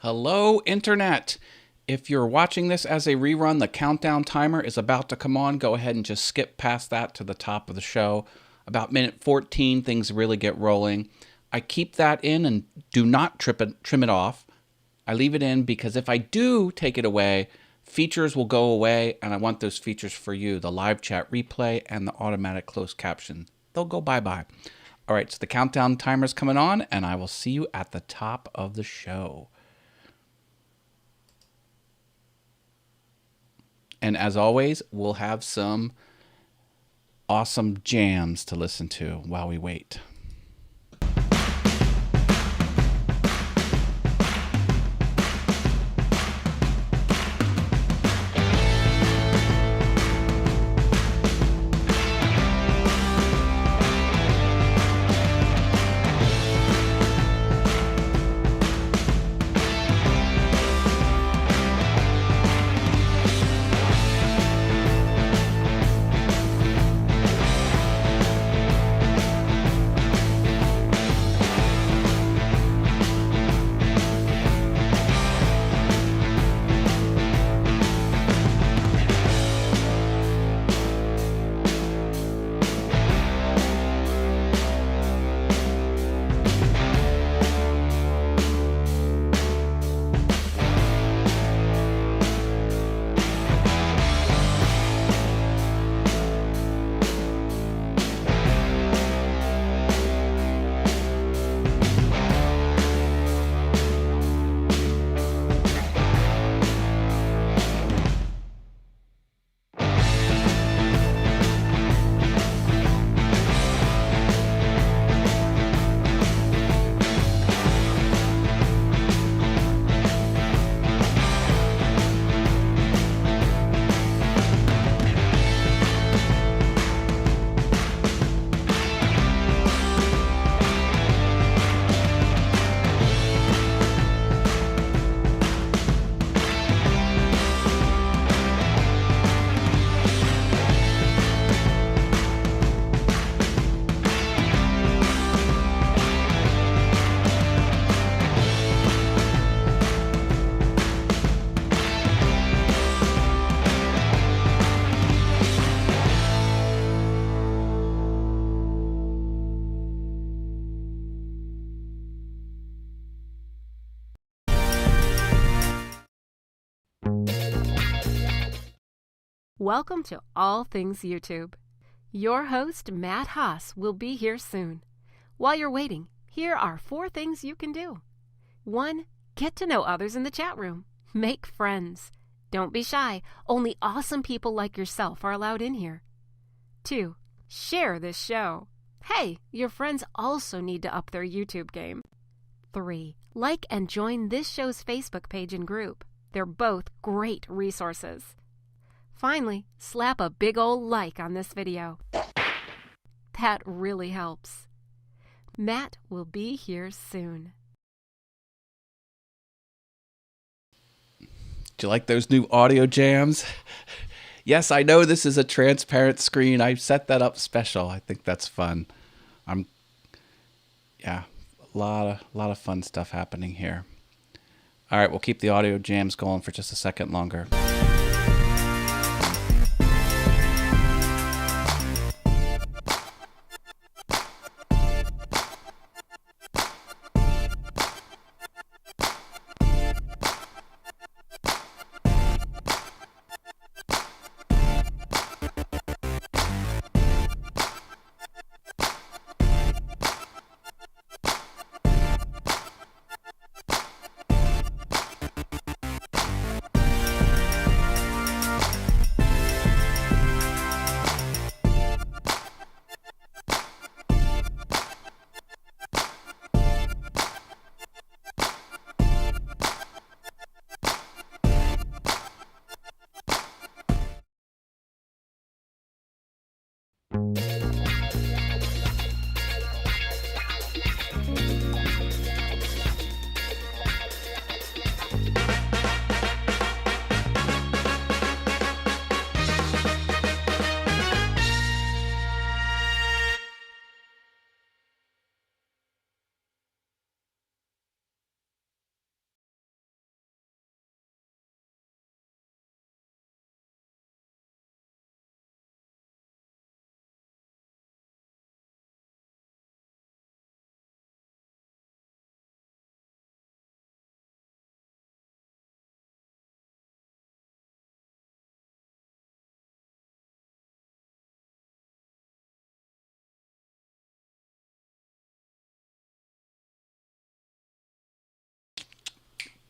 Hello, Internet. If you're watching this as a rerun, the countdown timer is about to come on. Go ahead and just skip past that to the top of the show. About minute 14, things really get rolling. I keep that in and do not trim it off. I leave it in because if I do take it away, features will go away, and I want those features for you, the live chat replay and the automatic closed caption. They'll go bye-bye. All right, so the countdown timer's coming on, and I will see you at the top of the show. And as always, we'll have some awesome jams to listen to while we wait. Welcome to All Things YouTube. Your host, Matt Haas, will be here soon. While you're waiting, here are 4 things you can do. 1. Get to know others in the chat room. Make friends. Don't be shy. Only awesome people like yourself are allowed in here. 2. Share this show. Hey, your friends also need to up their YouTube game. 3. Like and join this show's Facebook page and group. They're both great resources. Finally, slap a big ol' like on this video. That really helps. Matt will be here soon. Do you like those new audio jams? Yes, I know this is a transparent screen. I set that up special. I think that's fun. A lot of fun stuff happening here. All right, we'll keep the audio jams going for just a second longer.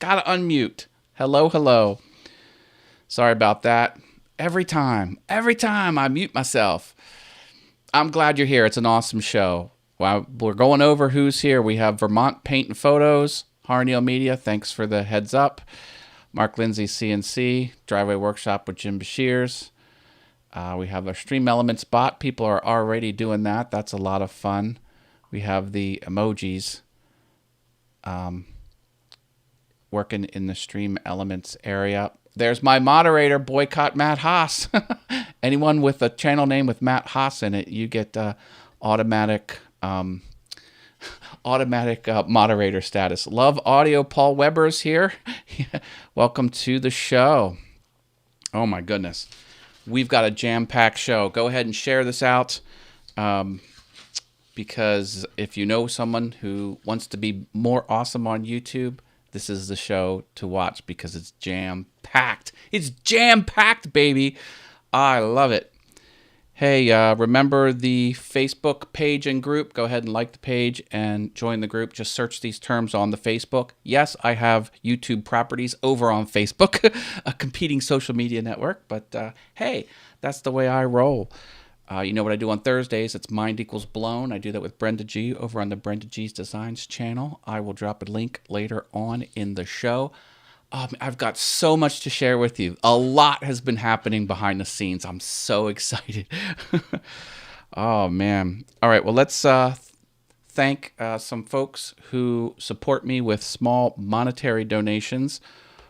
Gotta unmute. Hello, hello. Sorry about that. Every time I mute myself. I'm glad you're here. It's an awesome show. Well, we're going over who's here. We have Vermont Paint and Photos, Harneal Media. Thanks for the heads up. Mark Lindsay, CNC, Driveway Workshop with Jim Bashirs. We have our Stream Elements bot. People are already doing that. That's a lot of fun. We have the emojis working in the Stream Elements area. There's my moderator, Boycott Matt Haas. Anyone with a channel name with Matt Haas in it, you get automatic moderator status. Love Audio, Paul Weber's here. Welcome to the show. Oh my goodness. We've got a jam-packed show. Go ahead and share this out because if you know someone who wants to be more awesome on YouTube, this is the show to watch because it's jam-packed. It's jam-packed, baby. I love it. Hey, remember the Facebook page and group? Go ahead and like the page and join the group. Just search these terms on the Facebook. Yes, I have YouTube properties over on Facebook, a competing social media network. But hey, that's the way I roll. You know what I do on Thursdays? It's Mind Equals Blown. I do that with Brenda G over on the Brenda G's Designs channel. I will drop a link later on in the show. I've got so much to share with you. A lot has been happening behind the scenes. I'm so excited. Oh, man. All right, well, let's thank some folks who support me with small monetary donations.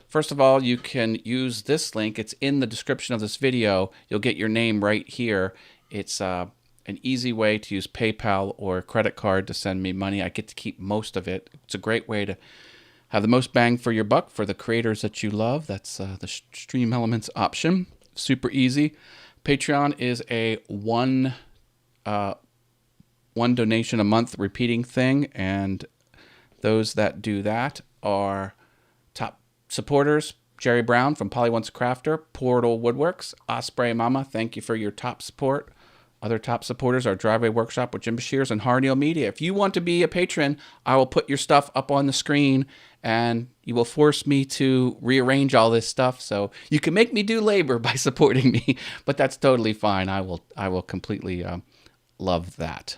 First of all, you can use this link. It's in the description of this video. You'll get your name right here. It's an easy way to use PayPal or credit card to send me money. I get to keep most of it. It's a great way to have the most bang for your buck for the creators that you love. That's the Stream Elements option. Super easy. Patreon is a one donation a month repeating thing, and those that do that are top supporters. Jerry Brown from Polly Wants a Crafter, Portal Woodworks, Osprey Mama, thank you for your top support. Other top supporters are Driveway Workshop with Jim Bashirs and Harneal Media. If you want to be a patron, I will put your stuff up on the screen, and you will force me to rearrange all this stuff. So you can make me do labor by supporting me, but that's totally fine. I will completely love that.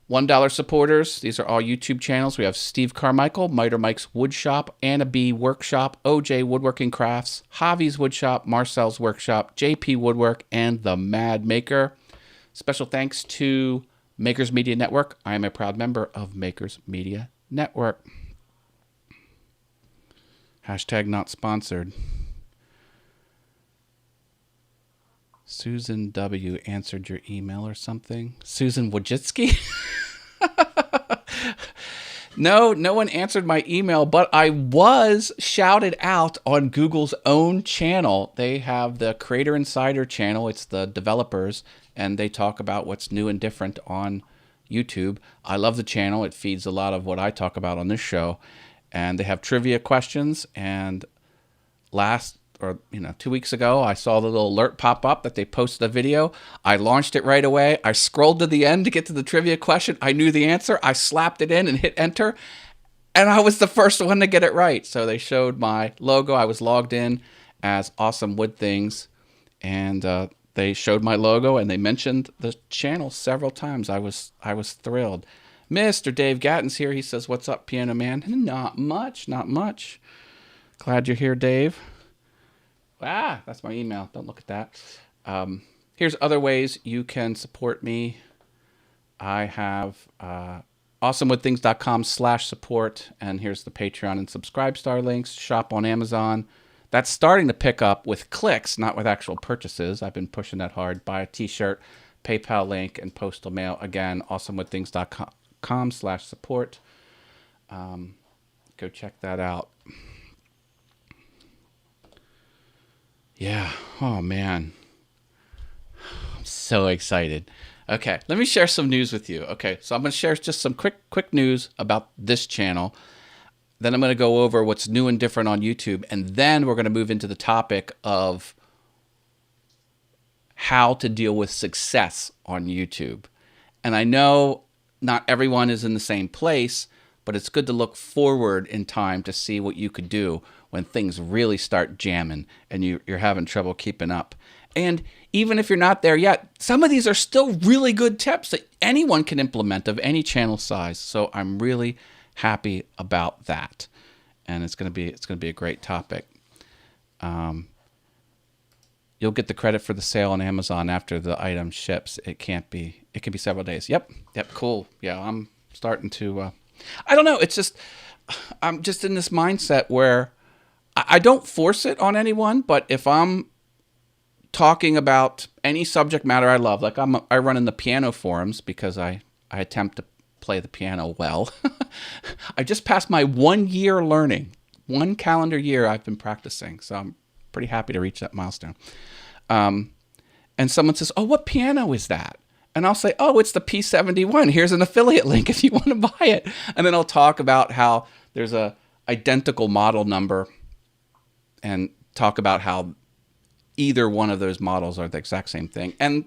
$1 supporters, these are all YouTube channels. We have Steve Carmichael, Miter Mike's Woodshop, Anna B. Workshop, OJ Woodworking Crafts, Javi's Woodshop, Marcel's Workshop, JP Woodwork, and The Mad Maker. Special thanks to Makers Media Network. I am a proud member of Makers Media Network. Hashtag not sponsored. Susan W. answered your email or something. Susan Wojcicki? No one answered my email, but I was shouted out on Google's own channel. They have the Creator Insider channel. It's the developers, and they talk about what's new and different on YouTube. I love the channel. It feeds a lot of what I talk about on this show. And they have trivia questions, and 2 weeks ago, I saw the little alert pop up that they posted a video. I launched it right away. I scrolled to the end to get to the trivia question. I knew the answer. I slapped it in and hit enter, and I was the first one to get it right. So they showed my logo. I was logged in as Awesome Wood Things, and they showed my logo, and they mentioned the channel several times. I was thrilled. Mr. Dave Gatton's here. He says, "What's up, Piano Man?" Not much. Glad you're here, Dave. That's my email. Don't look at that. Here's other ways you can support me. I have awesomewoodthings.com/support, and here's the Patreon and Subscribestar links. Shop on Amazon. That's starting to pick up with clicks, not with actual purchases. I've been pushing that hard. Buy a t-shirt, PayPal link, and postal mail. Again, awesomewoodthings.com/support. Go check that out. Yeah. Oh, man. I'm so excited. Okay. Let me share some news with you. Okay. So I'm going to share just some quick news about this channel. Then I'm going to go over what's new and different on YouTube. And then we're going to move into the topic of how to deal with success on YouTube. And I know not everyone is in the same place, but but it's good to look forward in time to see what you could do when things really start jamming and you're having trouble keeping up. And even if you're not there yet, some of these are still really good tips that anyone can implement of any channel size. So I'm really happy about that. And it's going to be a great topic. You'll get the credit for the sale on Amazon after the item ships. It can be several days. Yep, cool. Yeah, I'm starting to, I don't know. It's just, I'm just in this mindset where I don't force it on anyone, but if I'm talking about any subject matter I love, like I run in the piano forums because I attempt to play the piano well. I just passed my 1 year learning, 1 calendar year I've been practicing. So I'm pretty happy to reach that milestone. And someone says, "Oh, what piano is that?" And I'll say, "Oh, it's the P71. Here's an affiliate link if you want to buy it." And then I'll talk about how there's a identical model number and talk about how either one of those models are the exact same thing. And,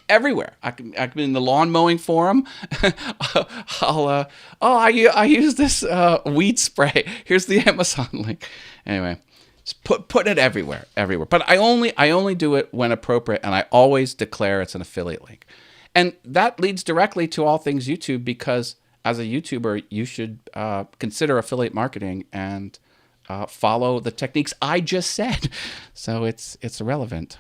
everywhere. I can be in the lawn mowing forum. I use this weed spray. Here's the Amazon link. Anyway, just put it everywhere. But I only do it when appropriate, and I always declare it's an affiliate link. And that leads directly to All Things YouTube, because as a YouTuber, you should consider affiliate marketing and follow the techniques I just said. So it's relevant.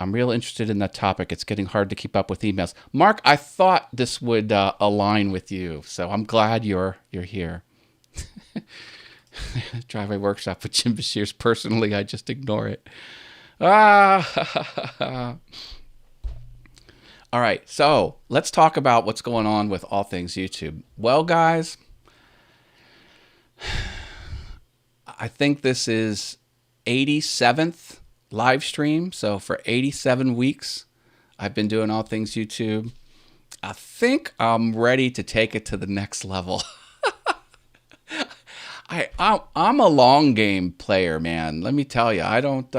I'm real interested in that topic. It's getting hard to keep up with emails. Mark, I thought this would align with you, so I'm glad you're here. Driveway workshop with Jim Bashir's personally, I just ignore it. All right, so let's talk about what's going on with All Things YouTube. Well, guys, I think this is 87th live stream. So for 87 weeks, I've been doing All Things YouTube. I think I'm ready to take it to the next level. I'm a long game player, man. Let me tell you, I don't.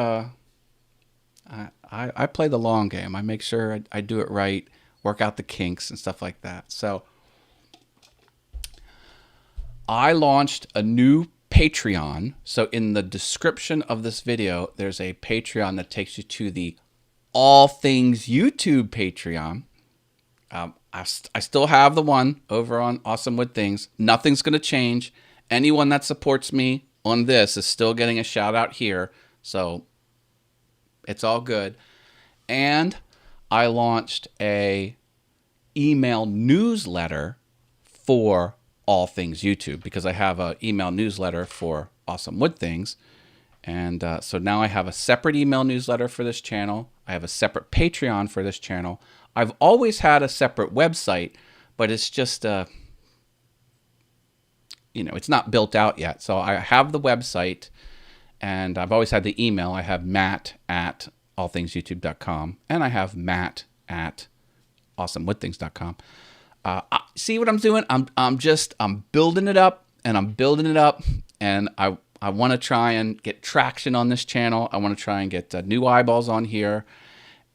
I play the long game. I make sure I do it right, work out the kinks and stuff like that. So I launched a new Patreon. So in the description of this video, there's a Patreon that takes you to the All Things YouTube Patreon. I still have the one over on Awesome Wood Things. Nothing's going to change. Anyone that supports me on this is still getting a shout out here. So it's all good. And I launched a email newsletter for All Things YouTube, because I have an email newsletter for Awesome Wood Things. And so now I have a separate email newsletter for this channel. I have a separate Patreon for this channel. I've always had a separate website, but it's just, it's not built out yet. So I have the website, and I've always had the email. I have matt@allthingsyoutube.com, and I have matt@awesomewoodthings.com. See what I'm doing? I'm building it up, and I want to try and get traction on this channel. I want to try and get new eyeballs on here.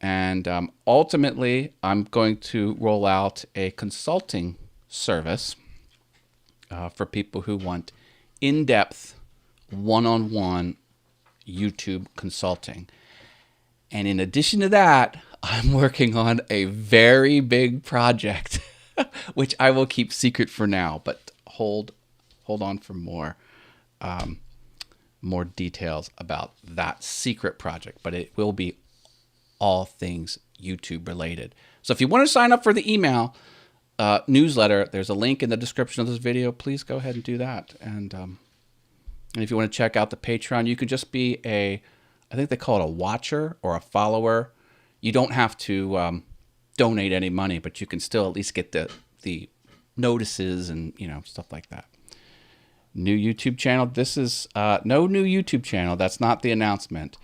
And ultimately, I'm going to roll out a consulting service for people who want in-depth, one-on-one YouTube consulting. And in addition to that, I'm working on a very big project, which I will keep secret for now, but hold on for more details about that secret project. But it will be All Things YouTube related. So if you want to sign up for the email newsletter, there's a link in the description of this video. Please go ahead and do that. And if you want to check out the Patreon, you could just be I think they call it a watcher or a follower. You don't have to donate any money, but you can still at least get the notices and stuff like that. New YouTube channel. This is no new YouTube channel. That's not the announcement.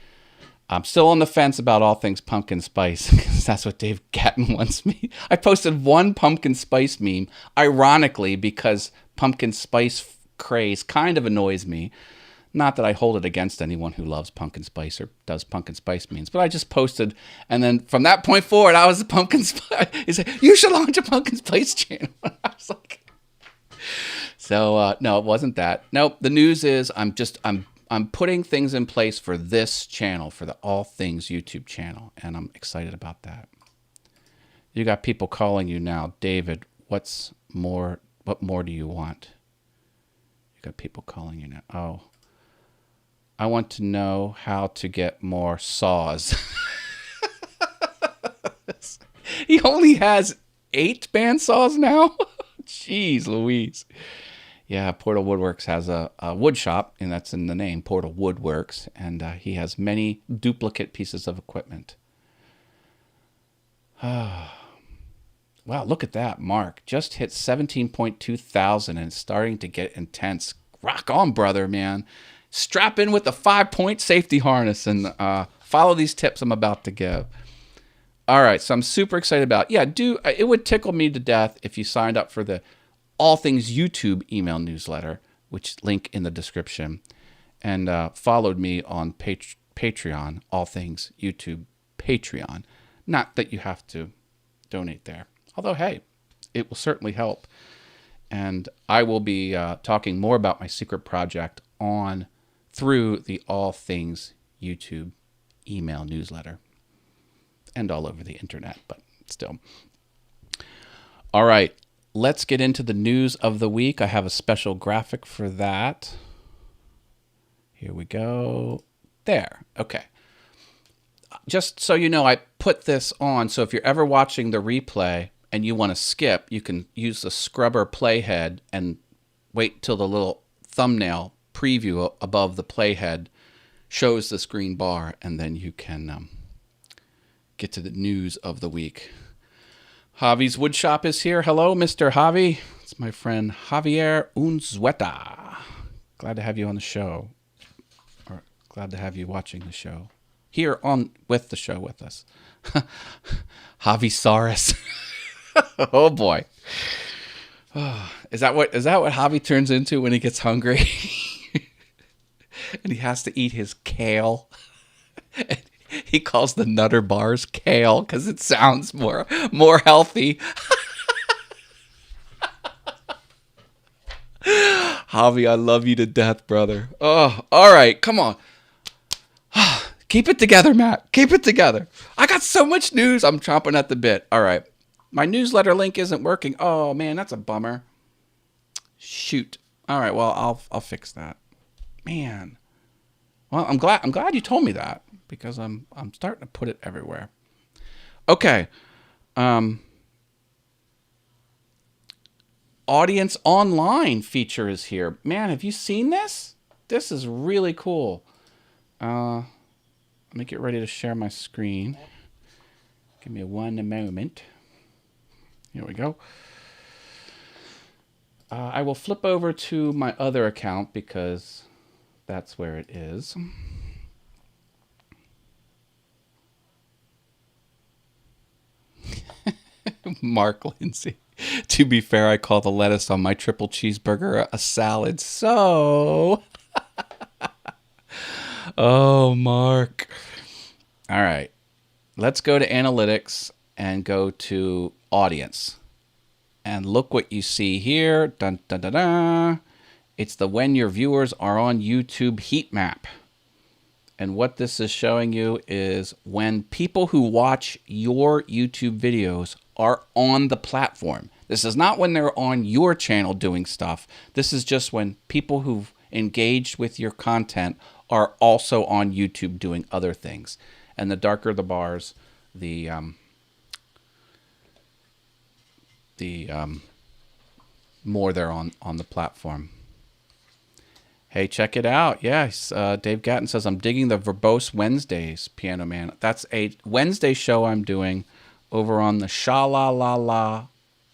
I'm still on the fence about All Things Pumpkin Spice, because that's what Dave Gatton wants me. I posted one pumpkin spice meme, ironically, because pumpkin spice craze kind of annoys me. Not that I hold it against anyone who loves pumpkin spice or does pumpkin spice memes, but I just posted, and then from that point forward, I was a pumpkin spice. He said, "You should launch a pumpkin spice channel." I was like, So no, it wasn't that. Nope. The news is I'm putting things in place for this channel, for the All Things YouTube channel, and I'm excited about that. You got people calling you now, David. What more do you want? You got people calling you now. Oh, I want to know how to get more saws. He only has 8 bandsaws now. Jeez Louise. Yeah, Portal Woodworks has a wood shop, and that's in the name, Portal Woodworks, and he has many duplicate pieces of equipment. Wow, look at that, Mark. Just hit 17.2 thousand and it's starting to get intense. Rock on, brother, man. Strap in with the 5-point safety harness and follow these tips I'm about to give. All right, so I'm super excited about it. Yeah, it would tickle me to death if you signed up for the All Things YouTube email newsletter, which link in the description, and followed me on Patreon, All Things YouTube Patreon. Not that you have to donate there. Although, hey, it will certainly help. And I will be talking more about my secret project through the All Things YouTube email newsletter. And all over the internet, but still. All right, let's get into the news of the week. I have a special graphic for that. Here we go. There. Okay. Just so you know, I put this on, so if you're ever watching the replay and you want to skip, you can use the scrubber playhead and wait till the little thumbnail preview above the playhead shows this green bar, and then you can get to the news of the week. Javi's Woodshop is here. Hello, Mr. Javi. It's my friend Javier Unzueta. Glad to have you on the show. Or glad to have you watching the show. Here with the show with us. Javi Saurus. Oh boy. Is that what Javi turns into when he gets hungry? And he has to eat his kale. He calls the Nutter bars kale because it sounds more healthy. Javi, I love you to death, brother. Oh, all right, come on. Keep it together, Matt. Keep it together. I got so much news. I'm chomping at the bit. All right. My newsletter link isn't working. Oh, man, that's a bummer. Shoot. All right, well, I'll fix that. Man. Well, I'm glad you told me that, because I'm starting to put it everywhere. Okay. Audience Online feature is here. Man, have you seen this? This is really cool. Let me get ready to share my screen. Give me one moment. Here we go. I will flip over to my other account because that's where it is. Mark Lindsay. To be fair, I call the lettuce on my triple cheeseburger a salad. So, oh, Mark. All right. Let's go to analytics and go to audience. And look what you see here. Dun, dun, dun, dun. It's the when your viewers are on YouTube heat map. And what this is showing you is when people who watch your YouTube videos are on the platform. This is not when they're on your channel doing stuff. This is just when people who've engaged with your content are also on YouTube doing other things. And the darker the bars, the more they're on the platform. Hey, check it out. Yes, Dave Gatton says, I'm digging the Verbose Wednesdays, Piano Man. That's a Wednesday show I'm doing over on the Sha-La-La-La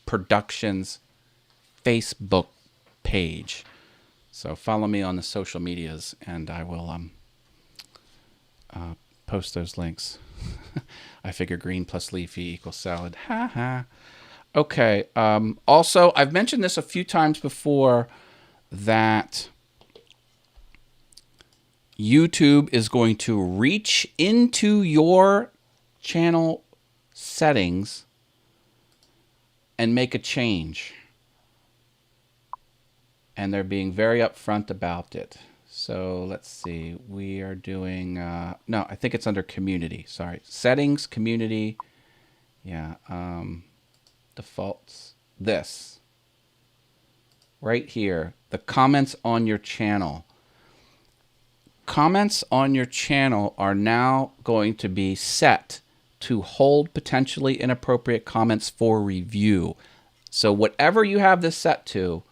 Productions Facebook page. So follow me on the social medias, and I will post those links. I figure green plus leafy equals salad. Ha ha. Okay. Also, I've mentioned this a few times before that YouTube is going to reach into your channel settings and make a change. and they're being very upfront about it. So let's see. We are doing, no, I think it's under community. Sorry. Settings, community. Yeah. Defaults. This. Right here. The comments on your channel. Comments on your channel are now going to be set to hold potentially inappropriate comments for review. So whatever you have this set to,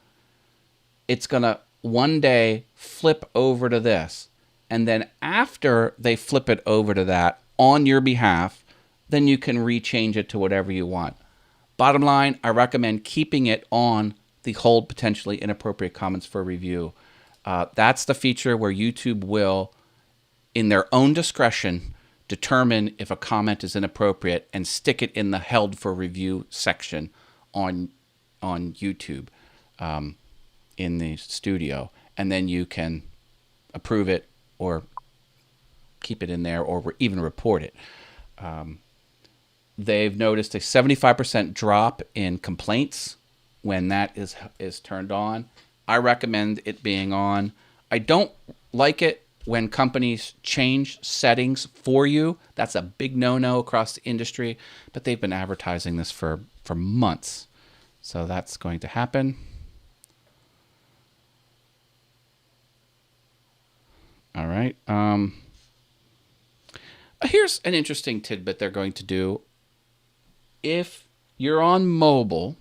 it's going to one day flip over to this. And then after they flip it over to that on your behalf, then you can rechange it to whatever you want. Bottom line, I recommend keeping it on the hold potentially inappropriate comments for review. That's the feature where YouTube will, in their own discretion, determine if a comment is inappropriate and stick it in the held for review section on YouTube in the studio. And then you can approve it or keep it in there or even report it. They've noticed a 75% drop in complaints when that is turned on. I recommend it being on. I don't like it when companies change settings for you. That's a big no-no across the industry, but they've been advertising this for months. So that's going to happen. All right. Here's an interesting tidbit they're going to do. If you're on mobile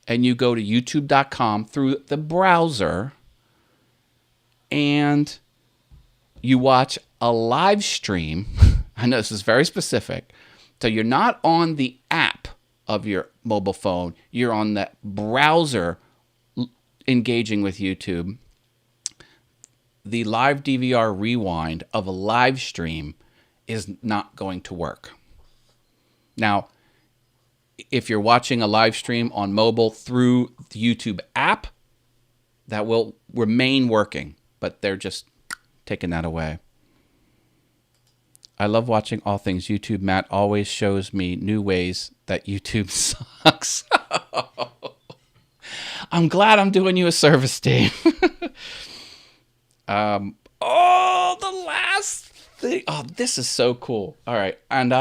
and you go to youtube.com through the browser and you watch a live stream, I know this is very specific, so you're not on the app of your mobile phone, you're on the browser engaging with YouTube, the live DVR rewind of a live stream is not going to work. Now, if you're watching a live stream on mobile through the YouTube app, that will remain working, but they're just taking that away. I love watching all things YouTube. Matt always shows me new ways that YouTube sucks. I'm glad I'm doing you a service, Dave. The last thing. Oh, this is so cool. All right, and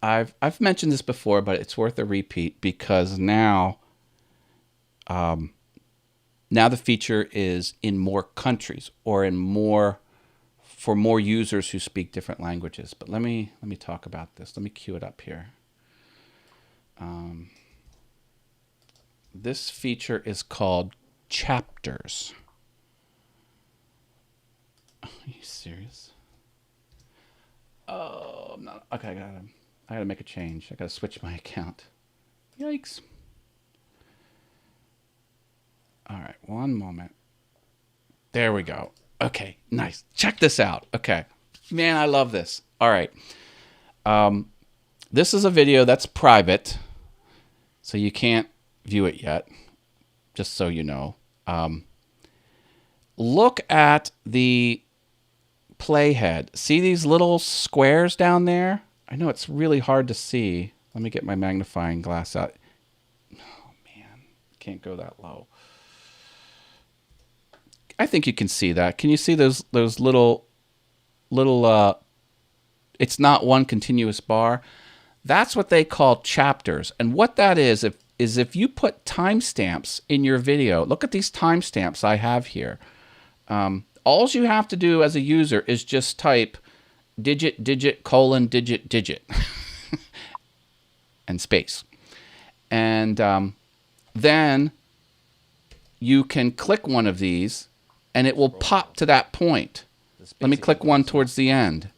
I've mentioned this before, but it's worth a repeat because now the feature is in more countries or for more users who speak different languages. But let me talk about this. Let me cue it up here. This feature is called chapters. Are you serious? Oh, I'm not. Okay, I gotta make a change. I gotta switch my account. Yikes. All right, one moment. There we go. Okay, nice. Check this out. Okay. Man, I love this. All right. This is a video that's private, so you can't view it yet, just so you know. Look at the playhead. See these little squares down there? I know it's really hard to see. Let me get my magnifying glass out. Oh, man. Can't go that low. I think you can see that. Can you see those little it's not one continuous bar. That's what they call chapters. And what that is if you put timestamps in your video, look at these timestamps I have here. All you have to do as a user is just type digit, digit, colon, digit, digit, and space. And then you can click one of these, and it will pop to that point. Let me click one towards the end.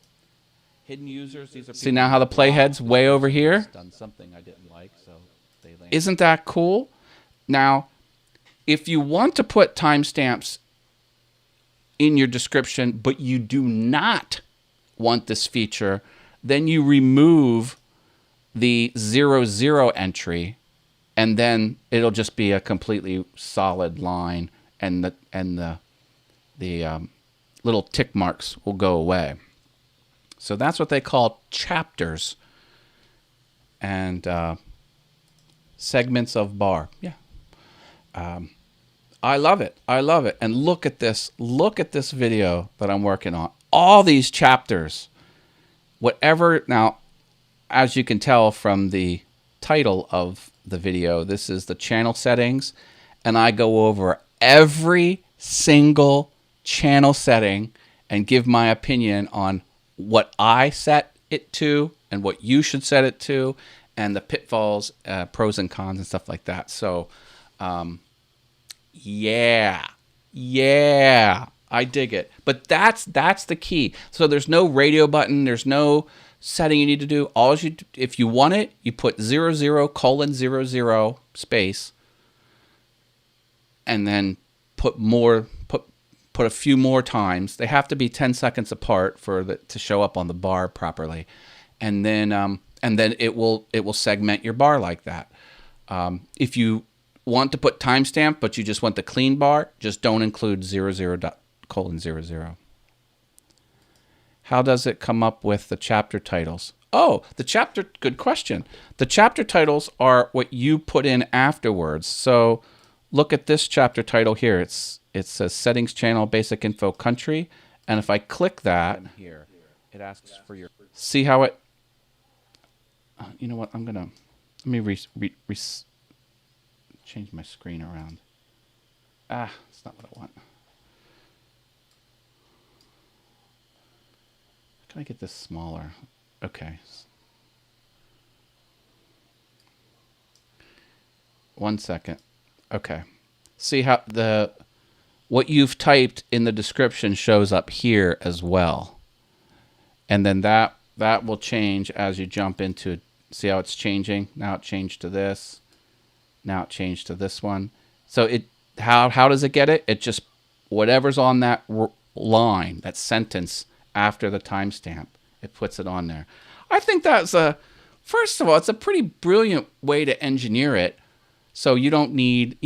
Hidden users. These are See now how the playhead's way over here? done something I didn't like, so they land. Isn't that cool? Now, if you want to put timestamps in your description, but you do not want this feature, then you remove the 00 entry, and then it'll just be a completely solid line, and the little tick marks will go away. So that's what they call chapters and segments of bar. Yeah. I love it. I love it. And look at this. Look at this video that I'm working on. All these chapters. Whatever. Now, as you can tell from the title of the video, this is the channel settings. And I go over every single channel setting and give my opinion on what I set it to and what you should set it to, and the pitfalls, pros and cons and stuff like that. So, yeah, I dig it. But that's the key. So there's no radio button. There's no setting you need to do. All you, if you want it, you put 00:00 space, and then put a few more times. They have to be 10 seconds apart for to show up on the bar properly, and then it will segment your bar like that. If you want to put timestamp, but you just want the clean bar, just don't include 00:00. How does it come up with the chapter titles? Oh, good question. The chapter titles are what you put in afterwards. So look at this chapter title here. It says Settings Channel Basic Info Country. And if I click that, Here, it asks for your. see how it, you know what, let me change my screen around. That's not what I want. Can I get this smaller? Okay. 1 second. Okay. See how what you've typed in the description shows up here as well. And then that will change as you jump into, see how it's changing? Now it changed to this. Now it changed to this one. So how does it get it? It just, whatever's on that line, that sentence after the timestamp, it puts it on there. I think that's first of all, it's a pretty brilliant way to engineer it. So you don't need,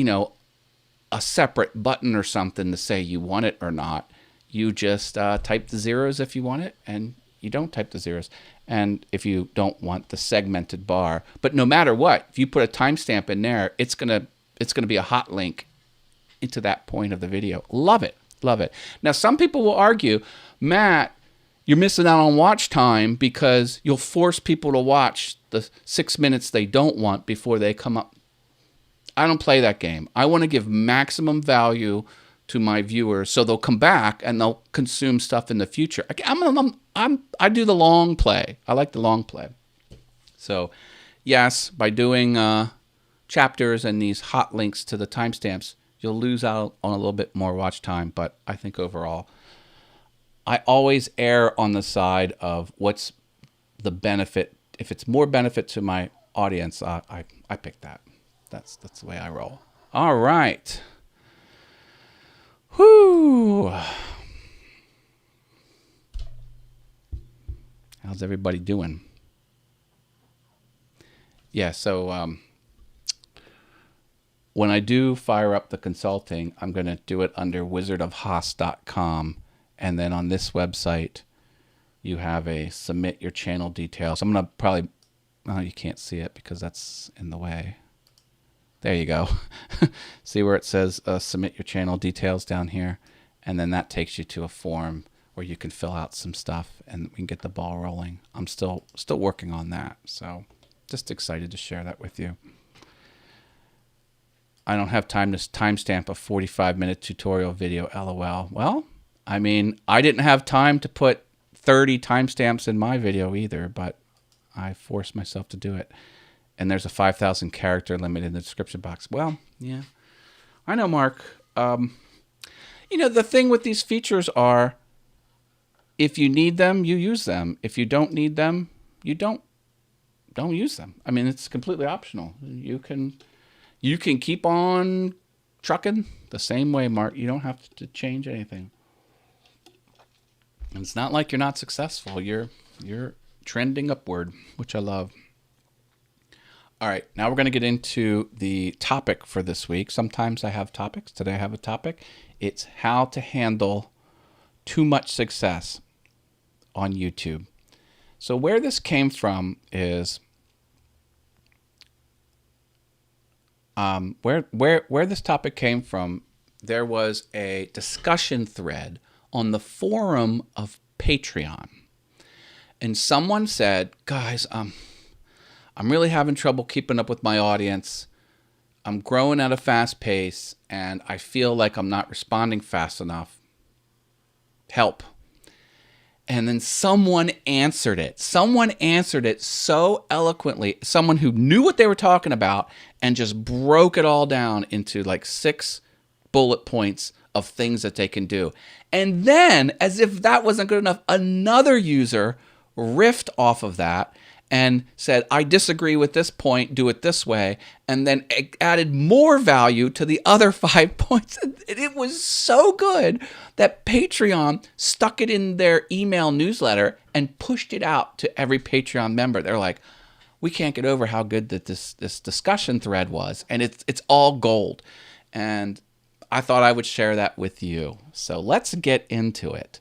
a separate button or something to say you want it or not. You just type the zeros if you want it, and you don't type the zeros. And if you don't want the segmented bar, but no matter what, if you put a timestamp in there, it's gonna be a hot link into that point of the video. Love it, love it. Now some people will argue, Matt, you're missing out on watch time because you'll force people to watch the 6 minutes they don't want before they come up. I don't play that game. I want to give maximum value to my viewers so they'll come back and they'll consume stuff in the future. I do the long play. I like the long play. So, yes, by doing chapters and these hot links to the timestamps, you'll lose out on a little bit more watch time. But I think overall, I always err on the side of what's the benefit. If it's more benefit to my audience, I pick that. That's the way I roll. All right. Whoo. How's everybody doing? Yeah, so when I do fire up the consulting, I'm going to do it under wizardofhaas.com. And then on this website, you have a submit your channel details. I'm going to probably, you can't see it because that's in the way. There you go. See where it says submit your channel details down here? And then that takes you to a form where you can fill out some stuff and we can get the ball rolling. I'm still working on that. So just excited to share that with you. I don't have time to timestamp a 45-minute tutorial video, LOL. Well, I mean, I didn't have time to put 30 timestamps in my video either, but I forced myself to do it. And there's a 5,000 character limit in the description box. Well, yeah, I know, Mark. The thing with these features are, if you need them, you use them. If you don't need them, you don't use them. I mean, it's completely optional. You can keep on trucking the same way, Mark. You don't have to change anything. And it's not like you're not successful. You're trending upward, which I love. All right, now we're going to get into the topic for this week. Sometimes I have topics. Today I have a topic. It's how to handle too much success on YouTube. So where this came from is where this topic came from there was a discussion thread on the forum of Patreon. And someone said, guys, I'm really having trouble keeping up with my audience. I'm growing at a fast pace, and I feel like I'm not responding fast enough. Help. And then someone answered it. Someone answered it so eloquently. Someone who knew what they were talking about and just broke it all down into like 6 bullet points of things that they can do. And then, as if that wasn't good enough, another user riffed off of that and said, I disagree with this point, do it this way, and then added more value to the other 5 points. It was so good that Patreon stuck it in their email newsletter and pushed it out to every Patreon member. They're like, we can't get over how good that this discussion thread was, and it's all gold. And I thought I would share that with you. So let's get into it.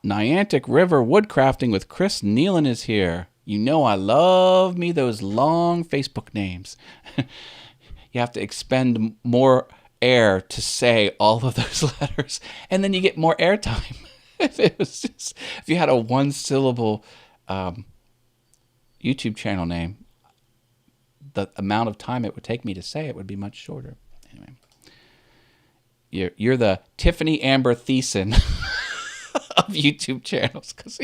Niantic River Woodcrafting with Chris Nilan is here. You know I love me those long Facebook names. You have to expend more air to say all of those letters, and then you get more airtime. If you had a 1-syllable YouTube channel name, the amount of time it would take me to say it would be much shorter. Anyway, you're the Tiffany Amber Thiessen of YouTube channels, because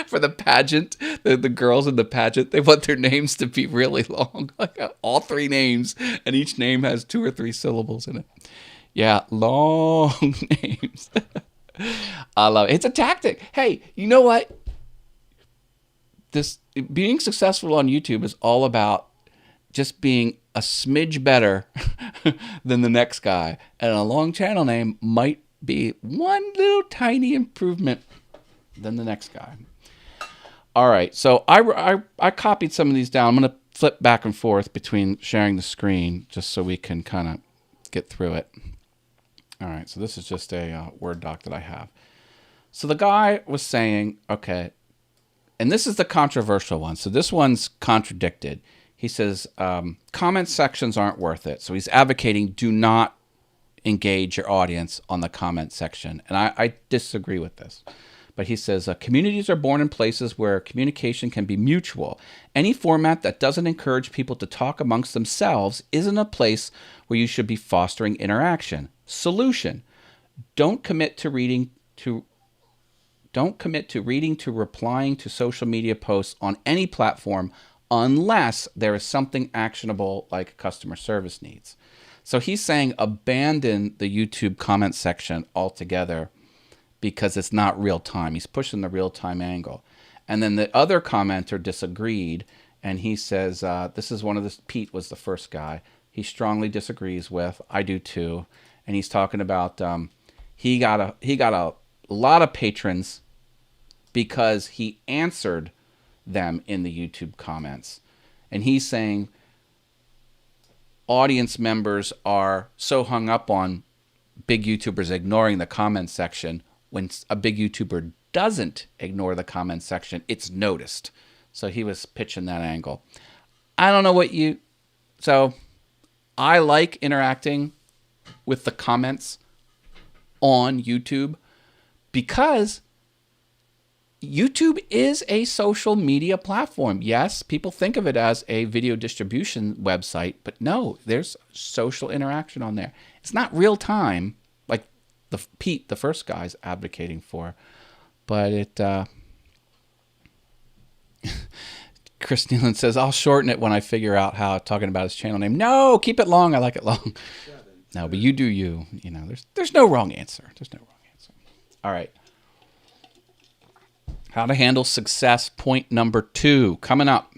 for the pageant, the girls in the pageant, they want their names to be really long, like all 3 names, and each name has 2 or 3 syllables in it. Yeah, long names. I love it. It's a tactic. Hey, you know what? This being successful on YouTube is all about just being a smidge better than the next guy, and a long channel name might be one little tiny improvement than the next guy. All right, so I copied some of these down. I'm going to flip back and forth between sharing the screen just so we can kind of get through it. All right, so this is just a Word doc that I have. So the guy was saying, okay, and this is the controversial one. So this one's contradicted. He says, comment sections aren't worth it. So he's advocating do not engage your audience on the comment section. And I disagree with this. But he says, communities are born in places where communication can be mutual. Any format that doesn't encourage people to talk amongst themselves isn't a place where you should be fostering interaction. Solution: don't commit to reading to replying to social media posts on any platform unless there is something actionable like customer service needs. So he's saying abandon the YouTube comment section altogether because it's not real time. He's pushing the real time angle. And then the other commenter disagreed, and he says, this is one of the, Pete was the first guy, he strongly disagrees with, I do too. And he's talking about he got a lot of patrons because he answered them in the YouTube comments. And he's saying audience members are so hung up on big YouTubers ignoring the comment section. When a big YouTuber doesn't ignore the comment section, it's noticed. So he was pitching that angle. I don't know what you... So I like interacting with the comments on YouTube because YouTube is a social media platform. Yes, people think of it as a video distribution website, but no, there's social interaction on there. It's not real time like Pete, the first guy's advocating for, but it... Chris Nilan says, I'll shorten it when I figure out how talking about his channel name. No, keep it long. I like it long. No, but you do you. You know, there's no wrong answer. There's no wrong answer. All right. How to handle success, point number 2, coming up.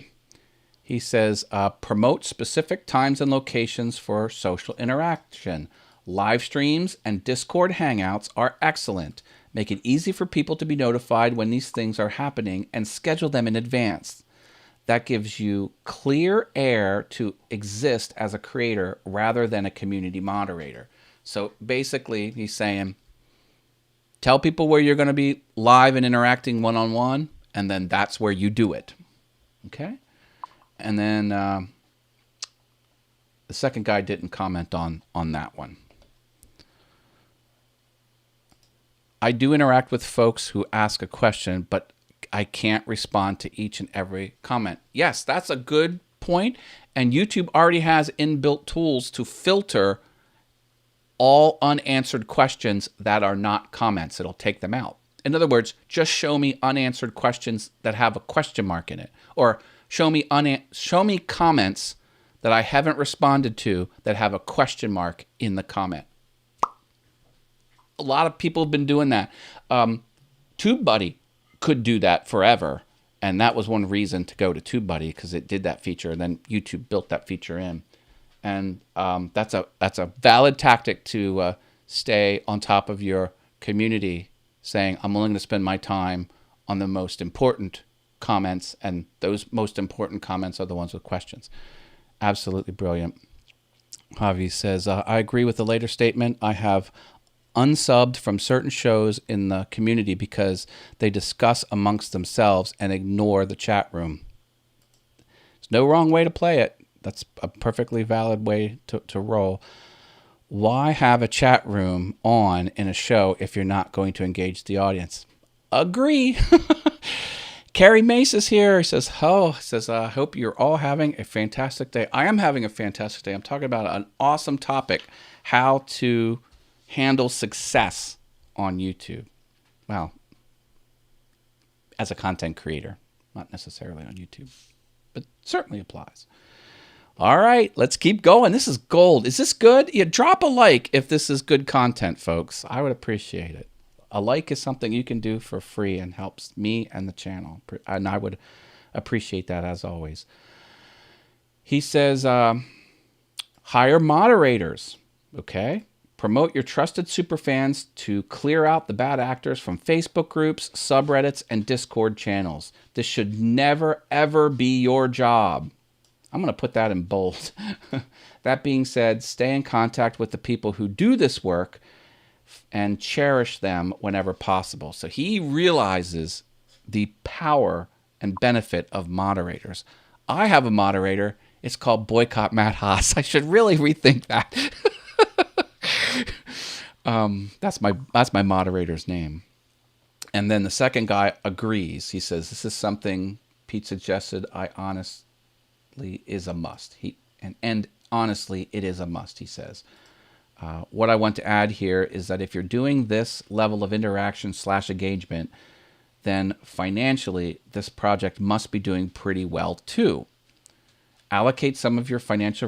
He says, promote specific times and locations for social interaction. Live streams and Discord hangouts are excellent. Make it easy for people to be notified when these things are happening and schedule them in advance. That gives you clear air to exist as a creator rather than a community moderator. So basically, he's saying, tell people where you're going to be live and interacting one-on-one, and then that's where you do it. Okay? And then The second guy didn't comment on that one. I do interact with folks who ask a question, but I can't respond to each and every comment. Yes, that's a good point. And YouTube already has inbuilt tools to filter all unanswered questions that are not comments. It'll take them out. In other words, just show me unanswered questions that have a question mark in it. Or show me comments that I haven't responded to that have a question mark in the comment. A lot of people have been doing that. TubeBuddy could do that forever, and that was one reason to go to TubeBuddy, because it did that feature, and then YouTube built that feature in. And that's a valid tactic to stay on top of your community, saying, I'm willing to spend my time on the most important comments, and those most important comments are the ones with questions. Absolutely brilliant. Javi says, I agree with the later statement. I have unsubbed from certain shows in the community because they discuss amongst themselves and ignore the chat room. There's no wrong way to play it. That's a perfectly valid way to roll. Why have a chat room on in a show if you're not going to engage the audience? Agree. Carrie Mace is here. He says, I hope you're all having a fantastic day. I am having a fantastic day. I'm talking about an awesome topic, how to handle success on YouTube. Well, as a content creator, not necessarily on YouTube, but certainly applies. All right, let's keep going. This is gold. Is this good? Yeah, drop a like if this is good content, folks. I would appreciate it. A like is something you can do for free and helps me and the channel. And I would appreciate that as always. He says, hire moderators, okay? Promote your trusted superfans to clear out the bad actors from Facebook groups, subreddits, and Discord channels. This should never, ever be your job. I'm going to put that in bold. That being said, stay in contact with the people who do this work and cherish them whenever possible. So he realizes the power and benefit of moderators. I have a moderator. It's called Boycott Matt Haas. I should really rethink that. That's my moderator's name. And then the second guy agrees. He says, this is something Pete suggested. I honestly is a must. And honestly, it is a must, he says. What I want to add here is that if you're doing this level of interaction / engagement, then financially, this project must be doing pretty well too. Allocate some of your financial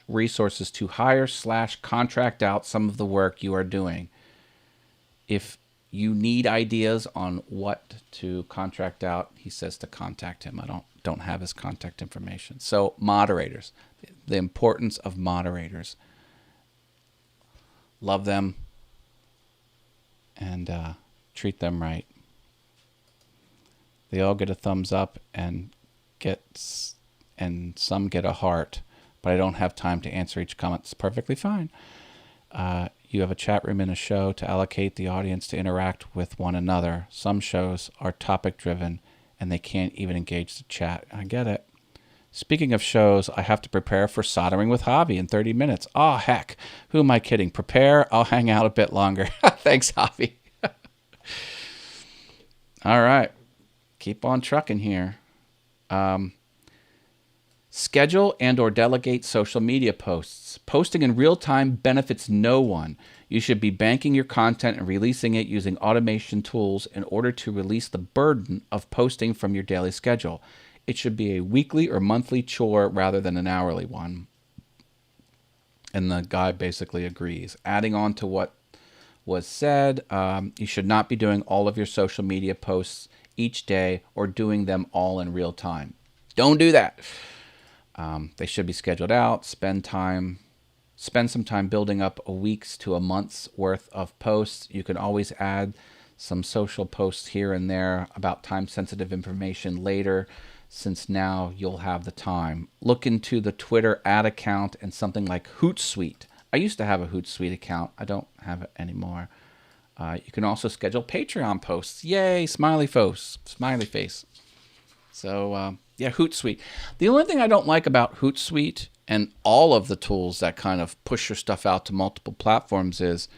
resources to hire / contract out some of the work you are doing. If you need ideas on what to contract out, he says to contact him. I don't have his contact information. So moderators, the importance of moderators. Love them and treat them right. They all get a thumbs up and some get a heart, but I don't have time to answer each comment. It's perfectly fine. You have a chat room in a show to allocate the audience to interact with one another. Some shows are topic driven and they can't even engage the chat. I get it. Speaking of shows, I have to prepare for Soldering with Javi in 30 minutes. Oh, heck. Who am I kidding? Prepare. I'll hang out a bit longer. Thanks, Javi. All right. Keep on trucking here. Schedule and or delegate social media posts. Posting in real time benefits no one. You should be banking your content and releasing it using automation tools in order to release the burden of posting from your daily schedule. It should be a weekly or monthly chore rather than an hourly one. And the guy basically agrees. Adding on to what was said, you should not be doing all of your social media posts each day or doing them all in real time. Don't do that. They should be scheduled out. Spend some time building up a week's to a month's worth of posts. You can always add some social posts here and there about time-sensitive information later, since now you'll have the time. Look into the Twitter ad account and something like Hootsuite. I used to have a Hootsuite account. I don't have it anymore. You can also schedule Patreon posts. Yay, smiley face. So, yeah, Hootsuite. The only thing I don't like about Hootsuite and all of the tools that kind of push your stuff out to multiple platforms is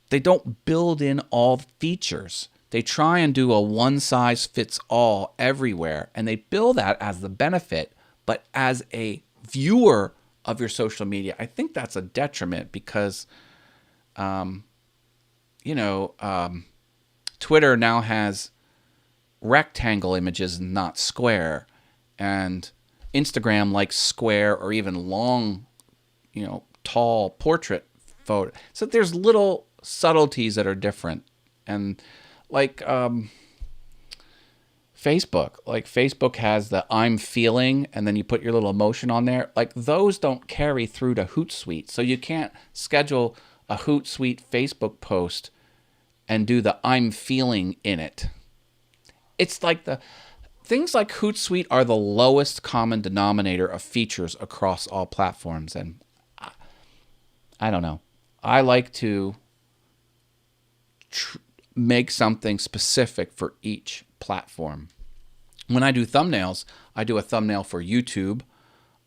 they don't build in all the features. They try and do a one-size-fits-all everywhere, and they bill that as the benefit. But as a viewer of your social media, I think that's a detriment because, Twitter now has rectangle images, not square, and Instagram likes square or even long, tall portrait photo. So there's little subtleties that are different. And Facebook has the I'm feeling, and then you put your little emotion on there. Like those don't carry through to Hootsuite. So you can't schedule a Hootsuite Facebook post and do the I'm feeling in it. It's like things like Hootsuite are the lowest common denominator of features across all platforms. And I don't know. I like to make something specific for each platform. When I do thumbnails, I do a thumbnail for YouTube.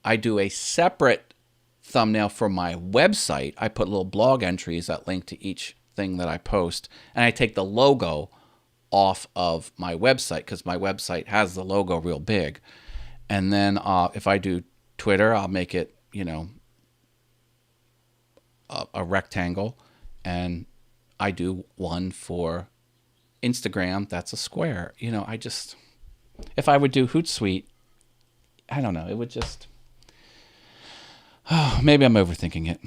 I do a separate thumbnail for my website. I put little blog entries that link to each thing that I post, and I take the logo off of my website because my website has the logo real big. And then if I do Twitter, I'll make it, a rectangle, and I do one for Instagram that's a square. If I would do Hootsuite, I don't know, it would just, maybe I'm overthinking it.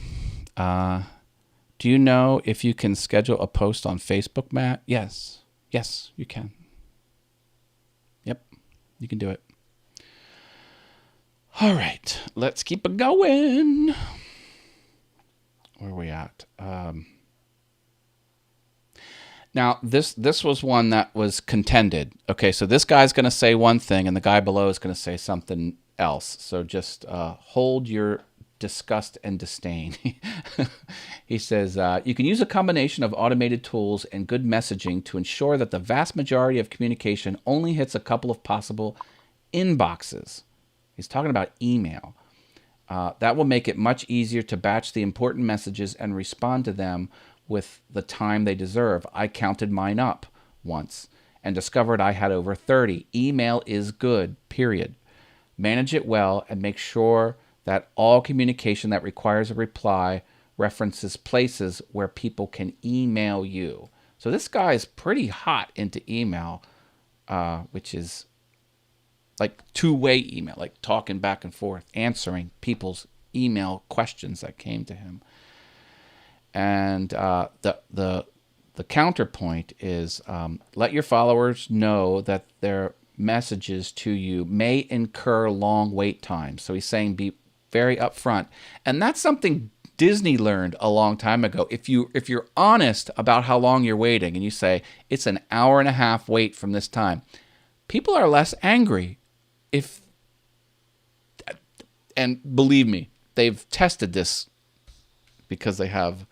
Do you know if you can schedule a post on Facebook, Matt? Yes, you can. Yep, you can do it. All right, let's keep it going. Where are we at? Now, this was one that was contended. Okay, so this guy's going to say one thing, and the guy below is going to say something else. So just hold your disgust and disdain. He says, you can use a combination of automated tools and good messaging to ensure that the vast majority of communication only hits a couple of possible inboxes. He's talking about email. That will make it much easier to batch the important messages and respond to them with the time they deserve. I counted mine up once and discovered I had over 30. Email is good, period. Manage it well and make sure that all communication that requires a reply references places where people can email you. So this guy is pretty hot into email, which is like two-way email, like talking back and forth, answering people's email questions that came to him. And the counterpoint is let your followers know that their messages to you may incur long wait times. So he's saying be very upfront. And that's something Disney learned a long time ago. If you're honest about how long you're waiting and you say it's an hour and a half wait from this time, people are less angry. And believe me, they've tested this because they have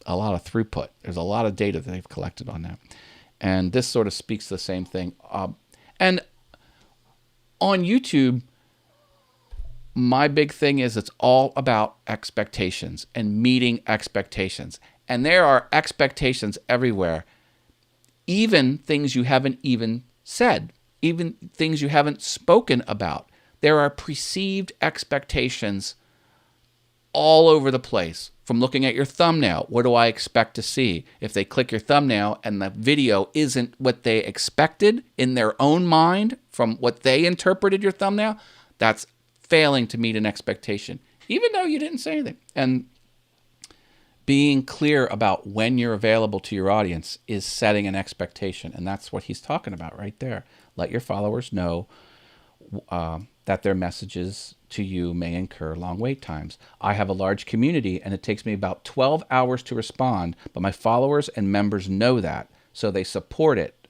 a lot of throughput. There's a lot of data that they've collected on that. And this sort of speaks the same thing. And on YouTube, my big thing is it's all about expectations and meeting expectations. And there are expectations everywhere, even things you haven't even said, even things you haven't spoken about. There are perceived expectations all over the place. From looking at your thumbnail, what do I expect to see? If they click your thumbnail and the video isn't what they expected in their own mind from what they interpreted your thumbnail, that's failing to meet an expectation, even though you didn't say anything. And being clear about when you're available to your audience is setting an expectation. And that's what he's talking about right there. Let your followers know that their messages to you may incur long wait times. I have a large community and it takes me about 12 hours to respond, but my followers and members know that, so they support it.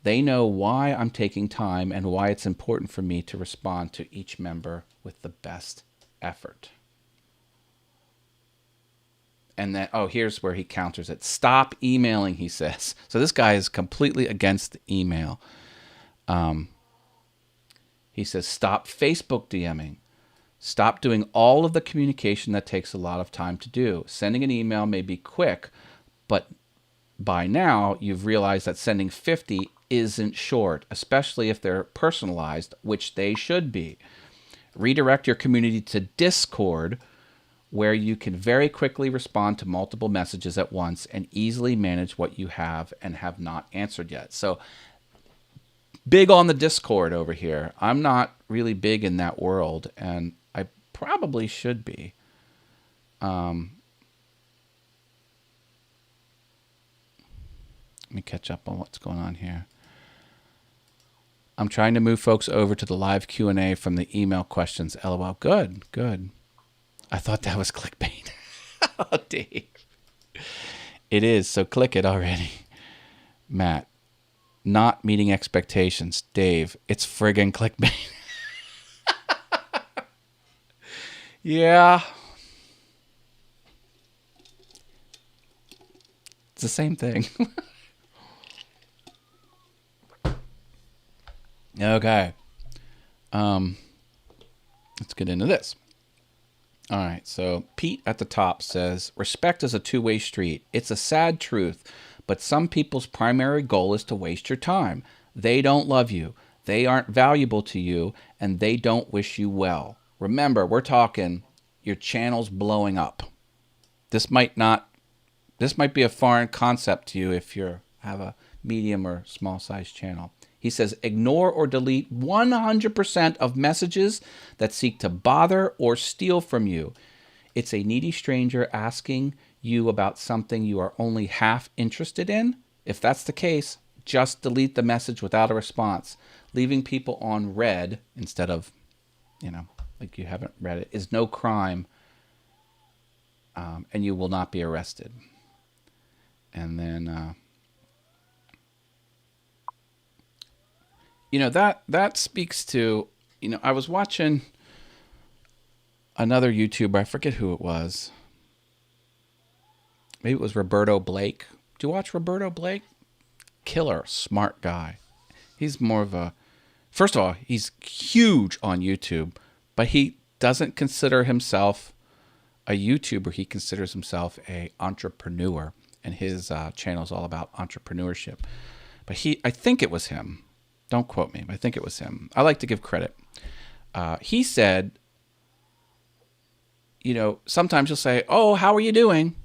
They know why I'm taking time and why it's important for me to respond to each member with the best effort. And then, here's where he counters it. Stop emailing, he says. So this guy is completely against email. He says, stop Facebook DMing. Stop doing all of the communication that takes a lot of time to do. Sending an email may be quick, but by now you've realized that sending 50 isn't short, especially if they're personalized, which they should be. Redirect your community to Discord, where you can very quickly respond to multiple messages at once and easily manage what you have and have not answered yet. So big on the Discord over here. I'm not really big in that world, and I probably should be. Let me catch up on what's going on here. I'm trying to move folks over to the live Q&A from the email questions. LOL. Good, good. I thought that was clickbait. Oh, Dave. It is, so click it already. Matt. Not meeting expectations. Dave. It's friggin' clickbait. Yeah. It's the same thing. Okay. Let's get into this. All right. So Pete at the top says, respect is a two-way street. It's a sad truth, but some people's primary goal is to waste your time. They don't love you. They aren't valuable to you, and they don't wish you well. Remember, we're talking your channel's blowing up. This might be a foreign concept to you if you have a medium or small size channel. He says, ignore or delete 100% of messages that seek to bother or steal from you. It's a needy stranger asking you about something you are only half interested in. If that's the case, just delete the message without a response. Leaving people on read instead of, like you haven't read it, is no crime, and you will not be arrested. And then... that speaks to, I was watching another YouTuber. I forget who it was. Maybe it was Roberto Blake. Do you watch Roberto Blake? Killer, smart guy. He's more of a... First of all, he's huge on YouTube, but he doesn't consider himself a YouTuber. He considers himself an entrepreneur, and his channel is all about entrepreneurship. But I think it was him. Don't quote me, but I think it was him. I like to give credit. He said, sometimes you'll say, oh, how are you doing?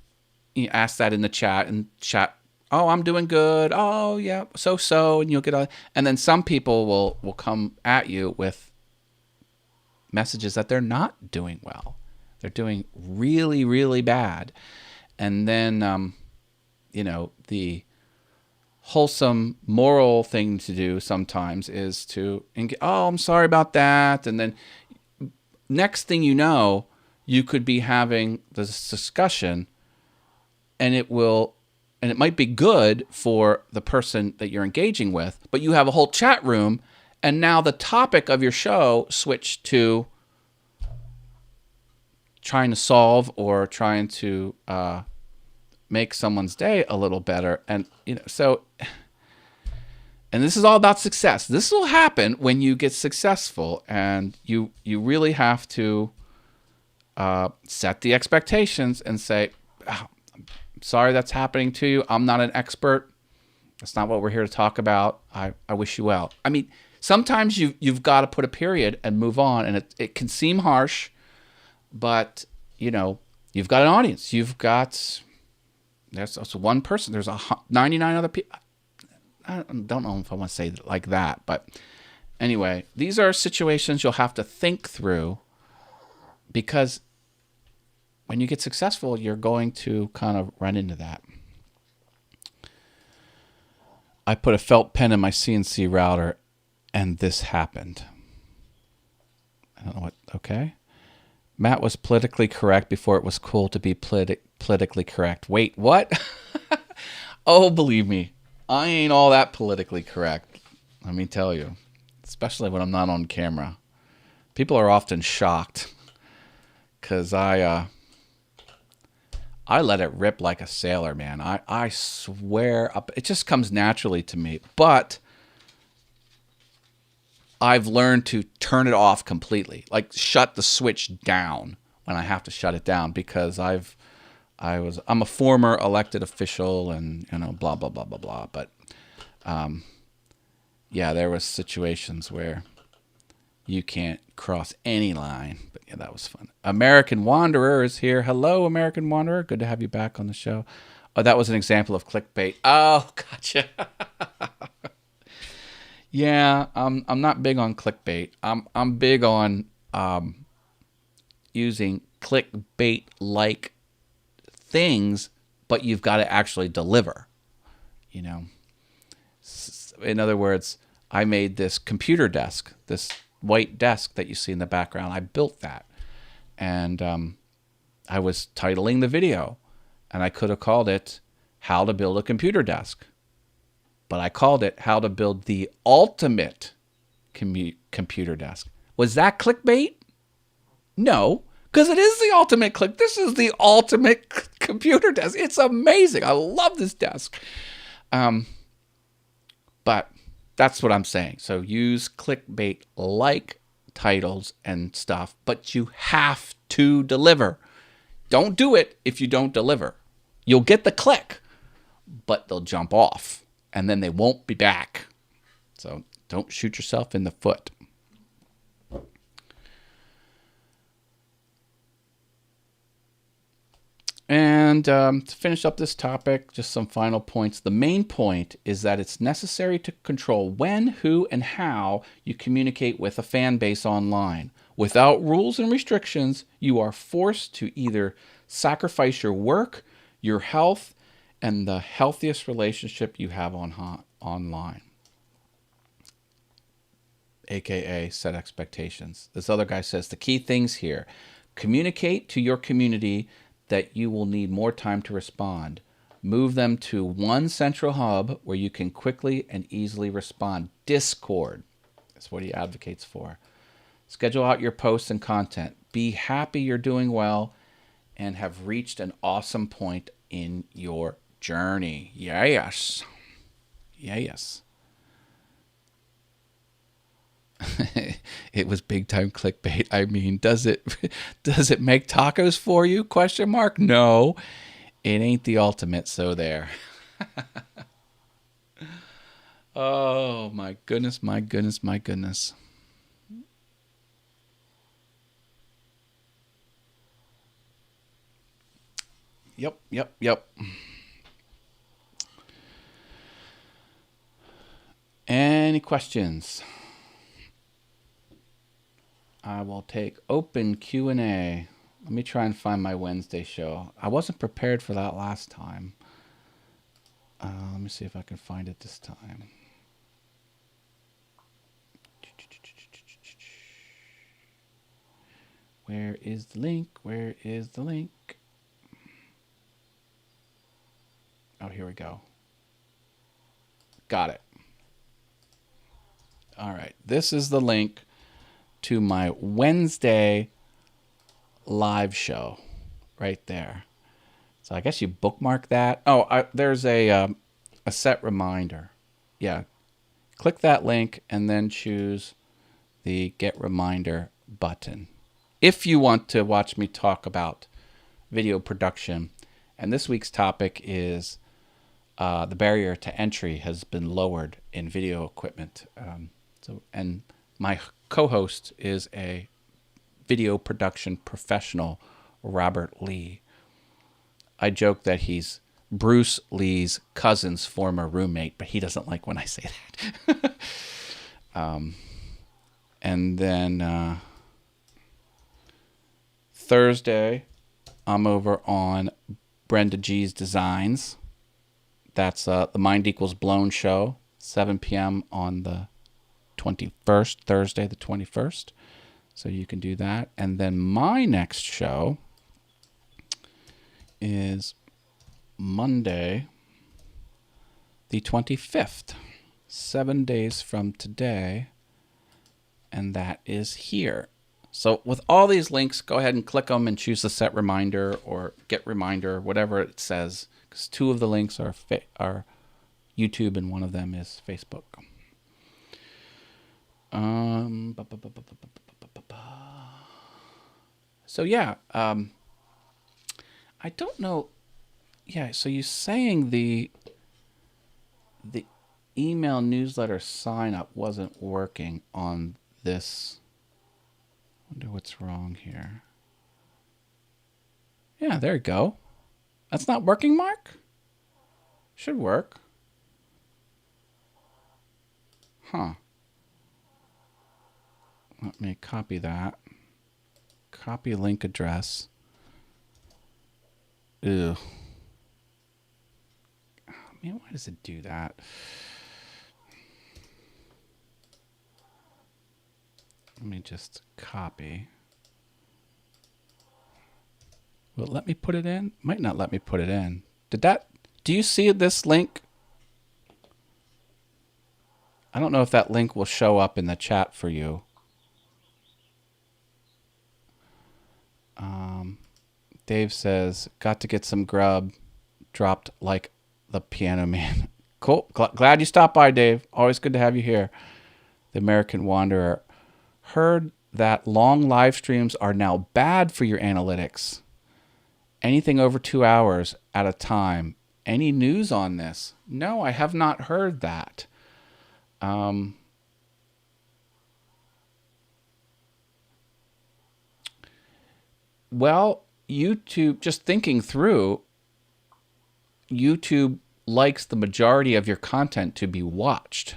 You ask that in the chat, and chat, oh, I'm doing good. Oh, yeah, so, and you'll get and then some people will come at you with messages that they're not doing well. They're doing really, really bad. And then, the wholesome moral thing to do sometimes is to, oh, I'm sorry about that. And then next thing you know, you could be having this discussion, and it might be good for the person that you're engaging with, but you have a whole chat room, and now the topic of your show switched to trying to solve or trying to make someone's day a little better. And and this is all about success. This will happen when you get successful, and you really have to set the expectations and say, oh, I'm sorry that's happening to you. I'm not an expert. That's not what we're here to talk about. I wish you well. I mean, sometimes you've got to put a period and move on, and it can seem harsh, but you've got an audience. There's also one person. There's 99 other people. I don't know if I want to say it like that, but anyway, these are situations you'll have to think through, because when you get successful, you're going to kind of run into that. I put a felt pen in my CNC router, and this happened. I don't know what. Okay. Matt was politically correct before it was cool to be politically correct. Wait, what? Oh, believe me, I ain't all that politically correct. Let me tell you, especially when I'm not on camera. People are often shocked because I let it rip like a sailor, man. I swear, it just comes naturally to me. But I've learned to turn it off completely, like shut the switch down when I have to shut it down, because I'm a former elected official, and blah blah blah blah blah. But yeah, there was situations where you can't cross any line. But yeah, that was fun. American Wanderer is here. Hello, American Wanderer. Good to have you back on the show. Oh, that was an example of clickbait. Oh, gotcha. Yeah, I'm not big on clickbait. I'm big on using clickbait-like things, but you've got to actually deliver. In other words, I made this computer desk, this white desk that you see in the background. I built that, and I was titling the video, and I could have called it "How to Build a Computer Desk." But I called it "How to Build the Ultimate Computer Desk." Was that clickbait? No, because it is the ultimate click. This is the ultimate computer desk. It's amazing. I love this desk. But that's what I'm saying. So use clickbait-like titles and stuff, but you have to deliver. Don't do it if you don't deliver. You'll get the click, but they'll jump off, and then they won't be back. So don't shoot yourself in the foot. And to finish up this topic, just some final points. The main point is that it's necessary to control when, who, and how you communicate with a fan base online. Without rules and restrictions, you are forced to either sacrifice your work, your health, and the healthiest relationship you have online. AKA set expectations. This other guy says the key things here: communicate to your community that you will need more time to respond. Move them to one central hub where you can quickly and easily respond. Discord. That's what he advocates for. Schedule out your posts and content. Be happy you're doing well and have reached an awesome point in your journey. Yes. Yes. It was big time clickbait. I mean, does it make tacos for you? ? No, it ain't the ultimate. So there. Oh my goodness, my goodness, my goodness. Yep. Any questions? I will take open Q&A. Let me try and find my Wednesday show. I wasn't prepared for that last time. Let me see if I can find it this time. Where is the link? Where is the link? Oh, here we go. Got it. All right. This is the link to my Wednesday live show right there. So I guess you bookmark that. Oh, there's a set reminder. Yeah. Click that link and then choose the Get Reminder button. If you want to watch me talk about video production, and this week's topic is the barrier to entry has been lowered in video equipment. And my co-host is a video production professional, Robert Lee. I joke that he's Bruce Lee's cousin's former roommate, but he doesn't like when I say that. And then Thursday, I'm over on Brenda G's Designs. That's the Mind Equals Blown show, 7 p.m. on the 21st, Thursday the 21st. So you can do that. And then my next show is Monday the 25th, 7 days from today. And that is here. So with all these links, go ahead and click them and choose the set reminder or get reminder, whatever it says. Because 2 of the links are YouTube and one of them is Facebook. So yeah, I don't know. Yeah, so you're saying the email newsletter sign up wasn't working on this. Wonder what's wrong here. Yeah, there you go. That's not working, Mark? Should work. Huh. Let me copy that. Copy link address. Ew. Oh, man, why does it do that? Let me just copy. Will it let me put it in? Might not let me put it in. Do you see this link? I don't know if that link will show up in the chat for you. Dave says, got to get some grub. Dropped like the piano man. Cool. Glad you stopped by, Dave. Always good to have you here. The American Wanderer. Heard that long live streams are now bad for your analytics. Anything over 2 hours at a time. Any news on this? No, I have not heard that. Well, YouTube, just thinking through, YouTube likes the majority of your content to be watched.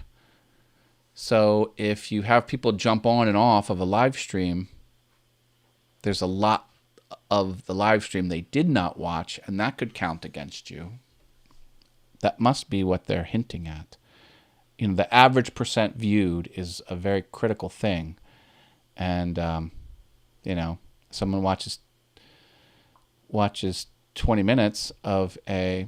So if you have people jump on and off of a live stream, there's a lot of the live stream they did not watch, and that could count against you. That must be what they're hinting at. You know, the average percent viewed is a very critical thing. And, you know, someone watches 20 minutes of a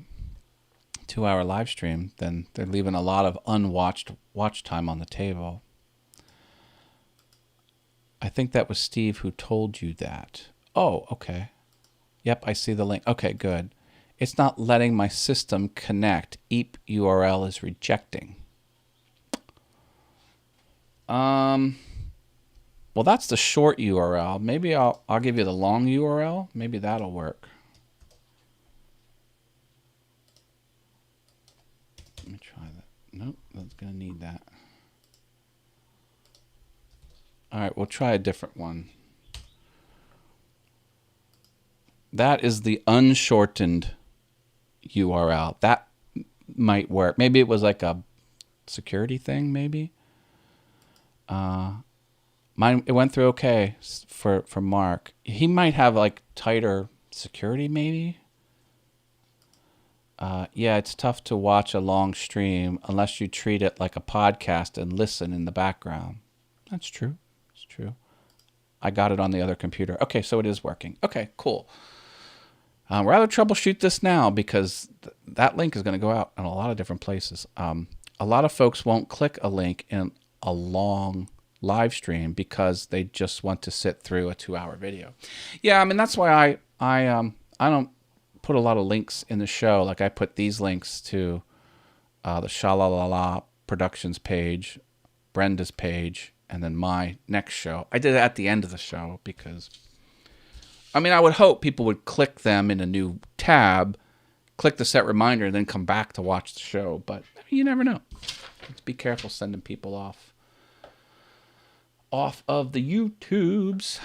2-hour live stream, then they're leaving a lot of unwatched watch time on the table. I think that was Steve who told you that. Oh, okay. Yep, I see the link. Okay, good. It's not letting my system connect. EAP URL is rejecting. Well, that's the short URL. Maybe I'll give you the long URL. Maybe that'll work. Let me try that. Nope, that's gonna need that. All right, we'll try a different one. That is the unshortened URL. That might work. Maybe it was like a security thing, maybe. Mine, it went through okay for Mark. He might have like tighter security, maybe. Yeah, it's tough to watch a long stream unless you treat it like a podcast and listen in the background. That's true. It's true. I got it on the other computer. Okay, so it is working. Okay, cool. We're going to troubleshoot this now because that link is going to go out in a lot of different places. A lot of folks won't click a link in a long live stream because they just want to sit through a 2-hour video. Yeah, I mean, that's why I don't put a lot of links in the show. Like I put these links to the Shalalala Productions page, Brenda's page, and then my next show. I did it at the end of the show because, I mean, I would hope people would click them in a new tab, click the set reminder, and then come back to watch the show. But you never know. Let's be careful sending people off of the YouTubes.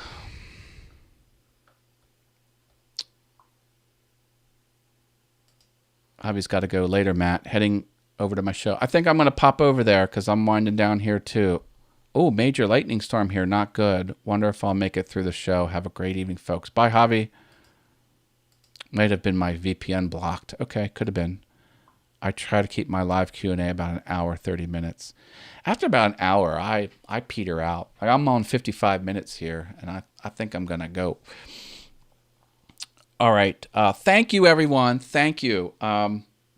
Javi's got to go later, Matt. Heading over to my show. I think I'm going to pop over there because I'm winding down here too. Oh, major lightning storm here. Not good. Wonder if I'll make it through the show. Have a great evening, folks. Bye, Javi. Might have been my VPN blocked. Okay, could have been. I try to keep my live Q&A about an hour, 30 minutes. After about an hour, I peter out. I'm on 55 minutes here, and I think I'm going to go. All right. Thank you, everyone. Thank you.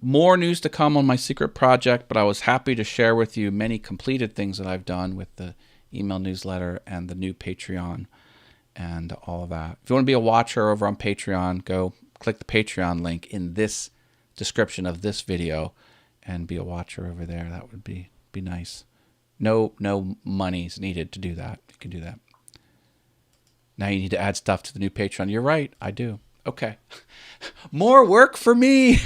More news to come on my secret project, but I was happy to share with you many completed things that I've done with the email newsletter and the new Patreon and all of that. If you want to be a watcher over on Patreon, go click the Patreon link in this description of this video and be a watcher over there. That would be nice. No money's needed to do that. You can do that. Now you need to add stuff to the new Patreon. You're right. I do. Okay. More work for me.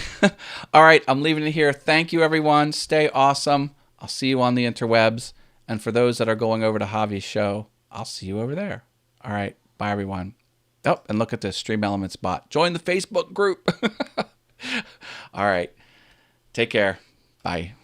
All right. I'm leaving it here. Thank you, everyone. Stay awesome. I'll see you on the interwebs. And for those that are going over to Javi's show, I'll see you over there. All right. Bye, everyone. Oh, and look at this Stream Elements bot. Join the Facebook group. All right. Take care. Bye.